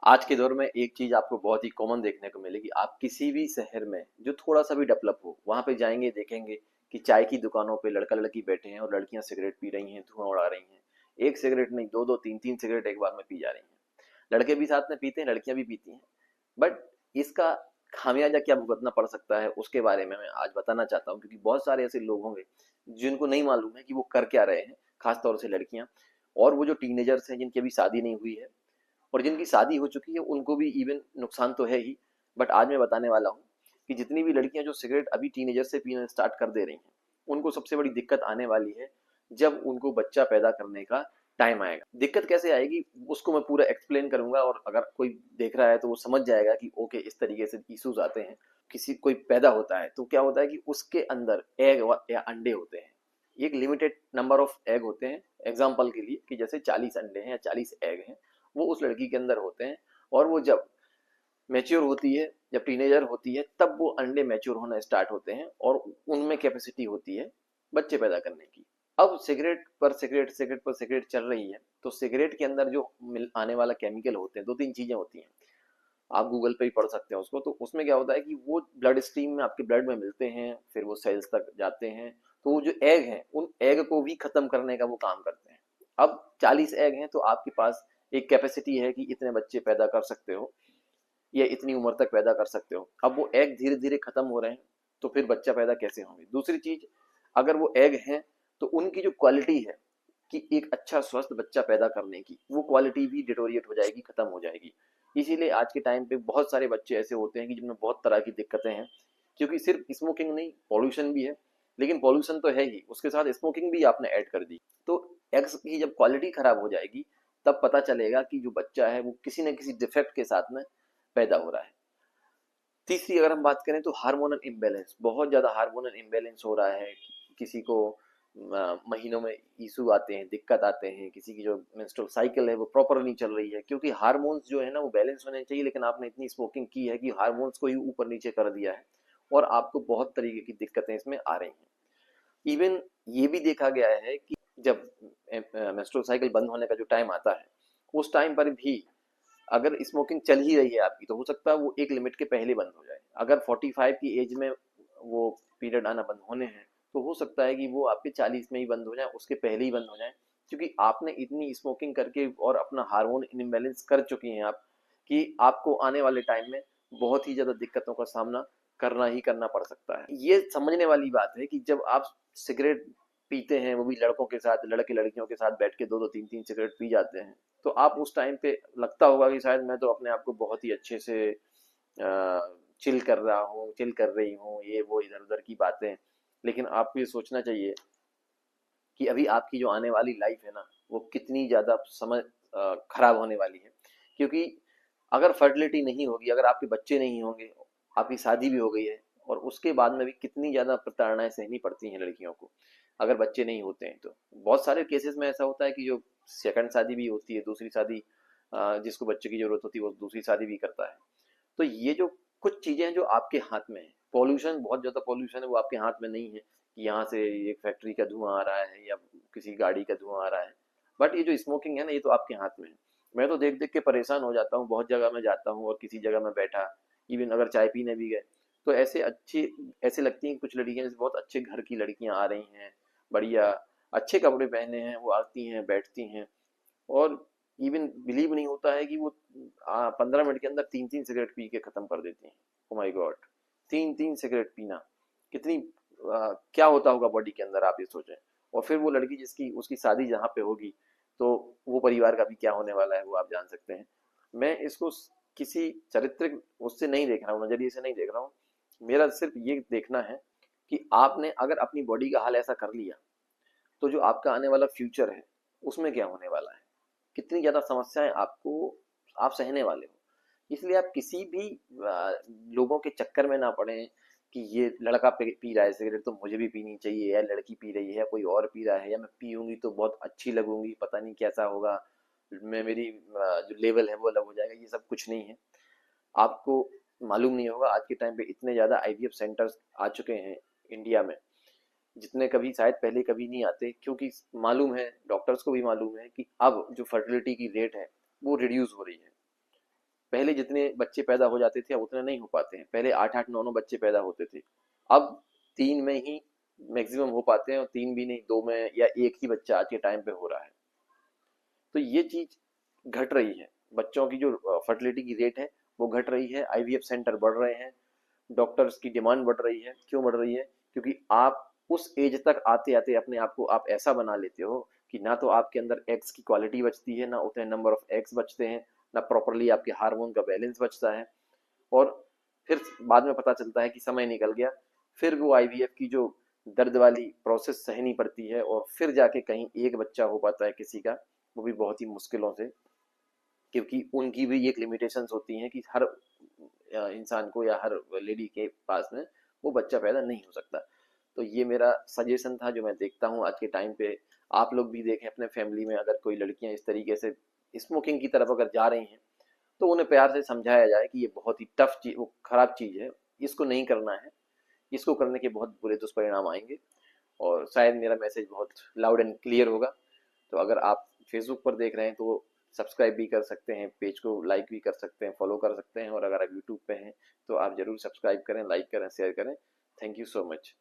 आज के दौर में एक चीज आपको बहुत ही कॉमन देखने को मिलेगी। आप किसी भी शहर में जो थोड़ा सा भी डेवलप हो वहां पे जाएंगे, देखेंगे कि चाय की दुकानों पे लड़का लड़की बैठे हैं और लड़कियां सिगरेट पी रही हैं, धुआं उड़ा रही हैं। एक सिगरेट नहीं, दो दो तीन तीन सिगरेट एक बार में पी जा रही हैं। लड़के भी साथ में पीते हैं, लड़कियां भी पीती हैं। बट इसका खामियाजा क्या भुगतना पड़ सकता है उसके बारे में मैं आज बताना चाहता हूँ, क्योंकि बहुत सारे ऐसे लोग होंगे जिनको नहीं मालूम है कि वो कर क्या रहे हैं, खासतौर से लड़कियां और वो जो टीनेजर्स हैं जिनकी अभी शादी नहीं हुई है और जिनकी शादी हो चुकी है उनको भी इवन नुकसान तो है ही। बट आज मैं बताने वाला हूँ कि जितनी भी लड़कियां जो सिगरेट अभी टीनेजर से पीना स्टार्ट कर दे रही हैं उनको सबसे बड़ी दिक्कत आने वाली है जब उनको बच्चा पैदा करने का टाइम आएगा। दिक्कत कैसे आएगी उसको मैं पूरा एक्सप्लेन करूंगा, और अगर कोई देख रहा है तो वो समझ जाएगा कि ओके इस तरीके से इश्यूज आते हैं। किसी कोई पैदा होता है तो क्या होता है कि उसके अंदर एग या अंडे होते हैं। एक लिमिटेड नंबर ऑफ एग होते हैं, एग्जाम्पल के लिए कि जैसे 40 अंडे हैं या 40 एग हैं, वो उस लड़की के अंदर होते हैं। और वो जब मैच्योर होती है, जब टीनेजर होती है, तब वो अंडे मैच्योर होना स्टार्ट होते हैं और उनमें कैपेसिटी होती है बच्चे पैदा करने की। अब सिगरेट पर सिगरेट, सिगरेट पर सिगरेट चल रही है, तो सिगरेट के अंदर जो आने वाला केमिकल होते हैं, दो तीन चीजें होती हैं। आप गूगल पे ही पढ़ सकते हैं उसको। तो उसमें क्या होता है कि वो ब्लड स्ट्रीम में आपके ब्लड में मिलते हैं, फिर वो सेल्स तक जाते हैं। तो वो जो एग हैं उन एग को भी खत्म करने का वो काम करते हैं। अब 40 एग हैं तो आपके पास एक कैपेसिटी है कि इतने बच्चे पैदा कर सकते हो या इतनी उम्र तक पैदा कर सकते हो। अब वो एग धीरे धीरे खत्म हो रहे हैं, तो फिर बच्चा पैदा कैसे होंगे। दूसरी चीज, अगर वो एग हैं तो उनकी जो क्वालिटी है कि एक अच्छा स्वस्थ बच्चा पैदा करने की, वो क्वालिटी भी डिटोरिएट हो जाएगी, खत्म हो जाएगी। इसीलिए आज के टाइम पे बहुत सारे बच्चे ऐसे होते हैं कि जिनमें बहुत तरह की दिक्कतें हैं, क्योंकि सिर्फ स्मोकिंग नहीं, पॉल्यूशन भी है। लेकिन पॉल्यूशन तो है ही, उसके साथ स्मोकिंग भी आपने ऐड कर दी, तो एग्स की जब क्वालिटी खराब हो जाएगी तब पता चलेगा कि जो बच्चा है वो किसी न किसी डिफेक्ट के साथ में पैदा हो रहा है। तीसरी अगर हम बात करें तो हार्मोनल इम्बैलेंस, बहुत ज़्यादा हार्मोनल इम्बैलेंस हो रहा है। किसी को महीनों में इशू आते हैं, दिक्कत आते हैं, किसी की जो मेंस्ट्रुअल साइकिल है वो प्रॉपर नहीं चल रही है, क्योंकि हार्मोन्स जो है ना वो बैलेंस होने चाहिए, लेकिन आपने इतनी स्मोकिंग की है कि हार्मोन्स को ही ऊपर नीचे कर दिया है और आपको बहुत तरीके की दिक्कतें इसमें आ रही हैं। इवन ये भी देखा गया है कि जब मेंस्ट्रुअल साइकिल बंद होने का जो टाइम आता है, उस टाइम पर भी अगर स्मोकिंग चल ही रही है आपकी, तो हो सकता है वो एक लिमिट के पहले बंद हो जाए। अगर 45 की एज में वो पीरियड आना बंद होने हैं, तो हो सकता है कि वो आपके 40 में ही बंद हो जाए, उसके पहले ही बंद हो जाए। क्योंकि आपने इतनी स्मोकिंग करके और अपना हार्मोन इनबैलेंस कर चुकी हैं आप, कि आपको आने वाले टाइम में बहुत ही ज्यादा दिक्कतों का सामना करना ही करना पड़ सकता है। ये समझने वाली बात है कि जब आप सिगरेट पीते हैं, वो भी लड़कों के साथ, लड़के लड़कियों के साथ बैठ के दो दो तीन तीन सिगरेट पी जाते हैं, तो आप उस टाइम पे लगता होगा कि शायद मैं तो अपने आप को बहुत ही अच्छे से चिल कर रहा हूँ, चिल कर रही हूँ, ये वो इधर उधर की बातें। लेकिन आपको ये सोचना चाहिए कि अभी आपकी जो आने वाली लाइफ है ना, वो कितनी ज्यादा समय खराब होने वाली है। क्योंकि अगर फर्टिलिटी नहीं होगी, अगर आपके बच्चे नहीं होंगे, आपकी शादी भी हो गई है और उसके बाद में भी कितनी ज्यादा प्रताड़नाएं सहनी पड़ती हैं लड़कियों को अगर बच्चे नहीं होते हैं। तो बहुत सारे केसेस में ऐसा होता है कि जो सेकंड शादी भी होती है, दूसरी शादी, जिसको बच्चे की जरूरत होती है वो दूसरी शादी भी करता है। तो ये जो कुछ चीजें हैं जो आपके हाथ में है, पॉल्यूशन, बहुत ज्यादा पॉल्यूशन है, वो आपके हाथ में नहीं है कि यहाँ से एक फैक्ट्री का धुआं आ रहा है या किसी गाड़ी का धुआं आ रहा है। बट ये जो स्मोकिंग है ना, ये तो आपके हाथ में है। मैं तो देख देख के परेशान हो जाता हूँ, बहुत जगह में जाता हूँ और किसी जगह में बैठा, इवन अगर चाय पीने भी गए, तो ऐसे अच्छी, ऐसे लगती हैं कुछ लड़कियां जैसे बहुत अच्छे घर की लड़कियां आ रही हैं, बढ़िया अच्छे कपड़े पहने हैं, वो आती हैं, बैठती हैं, और इवन बिलीव नहीं होता है कि वो 15 मिनट के अंदर तीन तीन सिगरेट पी के खत्म कर देती हैं। ओ माय गॉड, तीन तीन सिगरेट पीना कितनी क्या होता होगा बॉडी के अंदर, आप ये सोचें। और फिर वो लड़की जिसकी, उसकी शादी जहाँ पे होगी, तो वो परिवार का भी क्या होने वाला है वो आप जान सकते हैं। मैं इसको किसी चारित्रिक उससे नहीं देख रहा हूँ, नजरिए से नहीं देख रहा हूँ। मेरा सिर्फ ये देखना है कि आपने अगर अपनी बॉडी का हाल ऐसा कर लिया, तो जो आपका आने वाला फ्यूचर है उसमें क्या होने वाला है, कितनी ज्यादा समस्याएं आपको, आप सहने वाले हो। इसलिए आप किसी भी लोगों के चक्कर में ना पड़े कि ये लड़का पी रहा है सिगरेट तो मुझे भी पीनी चाहिए, या लड़की पी रही है या कोई और पी रहा है, या मैं पीऊंगी तो बहुत अच्छी लगूंगी, पता नहीं कैसा होगा, मैं मेरी जो लेवल है वो अलग हो जाएगा। ये सब कुछ नहीं है। आपको मालूम नहीं होगा, आज के टाइम पे इतने ज्यादा आईवीएफ सेंटर्स आ चुके हैं इंडिया में, जितने कभी शायद पहले कभी नहीं आते, क्योंकि मालूम है, डॉक्टर्स को भी मालूम है कि अब जो फर्टिलिटी की रेट है वो रिड्यूस हो रही है। पहले जितने बच्चे पैदा हो जाते थे अब उतने नहीं हो पाते हैं। पहले 8-8 9-9 बच्चे पैदा होते थे, अब 3 में ही मैक्सिमम हो पाते हैं, और 3 भी नहीं, 2 में या 1 ही बच्चा आज के टाइम पे हो रहा है। तो ये चीज घट रही है, बच्चों की जो फर्टिलिटी की रेट है वो घट रही है, आईवीएफ सेंटर बढ़ रहे हैं, डॉक्टर्स की डिमांड बढ़ रही है। क्यों बढ़ रही है? क्योंकि आप उस एज तक आते आते अपने आप को आप ऐसा बना लेते हो कि ना तो आपके अंदर एग्स की क्वालिटी बचती है, ना उतने नंबर ऑफ एग्स बचते हैं, ना प्रॉपरली आपके हार्मोन का बैलेंस बचता है। और फिर बाद में पता चलता है कि समय निकल गया, फिर वो आईवीएफ की जो दर्द वाली प्रोसेस सहनी पड़ती है, और फिर जाके कहीं एक बच्चा हो पाता है किसी का, वो भी बहुत ही मुश्किलों से, क्योंकि उनकी भी एक लिमिटेशंस होती हैं कि हर इंसान को या हर लेडी के पास में वो बच्चा पैदा नहीं हो सकता। तो ये मेरा सजेशन था जो मैं देखता हूँ आज के टाइम पे। आप लोग भी देखें अपने फैमिली में, अगर कोई लड़कियां इस तरीके से स्मोकिंग की तरफ अगर जा रही हैं, तो उन्हें प्यार से समझाया जाए कि ये बहुत ही टफ चीज, वो खराब चीज है, इसको नहीं करना है, इसको करने के बहुत बुरे दुष्परिणाम आएंगे। और शायद मेरा मैसेज बहुत लाउड एंड क्लियर होगा। तो अगर आप फेसबुक पर देख रहे हैं तो सब्सक्राइब भी कर सकते हैं, पेज को लाइक भी कर सकते हैं, फॉलो कर सकते हैं, और अगर आप यूट्यूब पे हैं तो आप जरूर सब्सक्राइब करें, लाइक करें, शेयर करें। Thank you so much.